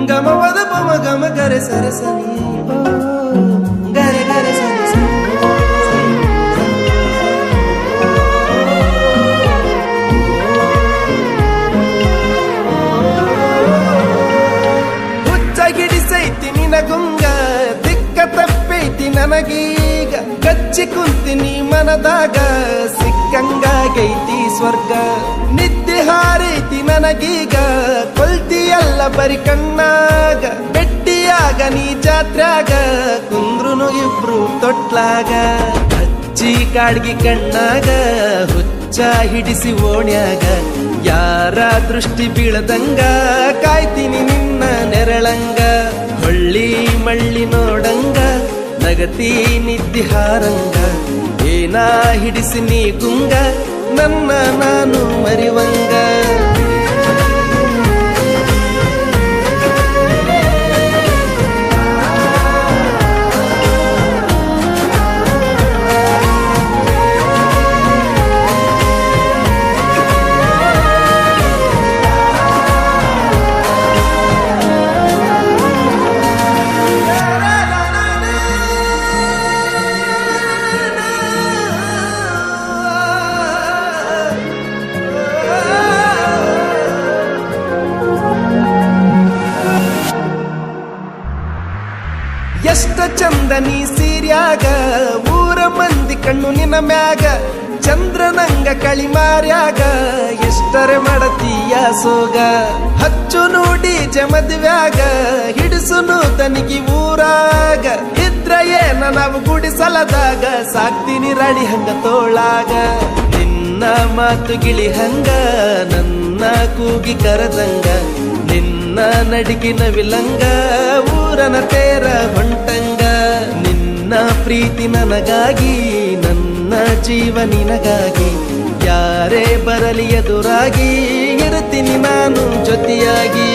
ಗಮ ಪದ ಪಮ ಗಮ ಗರೆ ಸರೆ ಸನಿ ಗರೆ ಗರೆ ಸರೆ ಸನಿ ಹುಚ್ಚಾಗಿಡಿಸೈತಿ ನಿನಗುಂಗ ದಿಕ್ಕ ತಪ್ಪೈತಿ ನನಗೀಗ ಕಚ್ಚಿ ಕುಂತಿನಿ ಮನದಾಗ ಸಿಕ್ಕಂಗಾಗೈತಿ ಸ್ವರ್ಗ ನಿದ್ದೆ ಹಾರೈತಿ ನನಗೀಗ ಕೊಲ್ತಿಯಲ್ಲ ಬರಿ ಕಣ್ಣಾಗ ಬೆಟ್ಟಿಯಾಗ ನೀ ಜಾತ್ರ್ಯಾಗ ಕುಂದ್ರುನು ಇಬ್ರು ತೊಟ್ಲಾಗ ಹಚ್ಚಿ ಕಾಡ್ಗಿ ಕಣ್ಣಾಗ ಹುಚ್ಚ ಹಿಡಿಸಿ ಓಣ್ಯಾಗ ಯಾರ ದೃಷ್ಟಿ ಬೀಳದಂಗ ಕಾಯ್ತೀನಿ ನಿನ್ನ ನೆರಳಂಗ ಹೊಳ್ಳಿ ಮಳ್ಳಿ ನೋಡಂಗ ನಗತಿ ನಿದ್ದೆ ಹಾರಂಗ ಏನ ಹಿಡಿಸಿ ನೀ ಗುಂಗ ನನ್ನ ನಾನು ಮರಿವಂಗ ಎಷ್ಟ ಚಂದ ನೀ ಸೀರ್ಯಾಗ ಊರ ಮಂದಿ ಕಣ್ಣು ನಿನ್ನ ಮ್ಯಾಗ ಚಂದ್ರನಂಗ ಕಳಿಮಾರ್ಯಾಗ ಎಷ್ಟರೆ ಮಾಡತೀಯ ಸೋಗ ಹಚ್ಚು ನೋಡಿ ಜಮದ್ವ್ಯಾಗ ಹಿಡಿಸುನು ತನಿಗಿ ಊರಾಗ ಇದ್ರ ಏನ ನಾವು ಗುಡಿಸಲದಾಗ ಸಾಕ್ತೀನಿ ರಾಡಿ ಹಂಗ ತೋಳಾಗ ನಿನ್ನ ಮಾತು ಗಿಳಿ ಹಂಗ ನನ್ನ ಕೂಗಿ ಕರದಂಗ ನಿನ್ನ ನಡಿಗಿನ ವಿಲಂಗ ಊರನ ತೇರ ಹೊಂಟಂಗ ನಿನ್ನ ಪ್ರೀತಿ ನನಗಾಗಿ ನನ್ನ ಜೀವ ನಿನಗಾಗಿ ಯಾರೇ ಬರಲಿ ಎದುರಾಗಿ ಇರ್ತೀನಿ ನಾನು ಜೊತೆಯಾಗಿ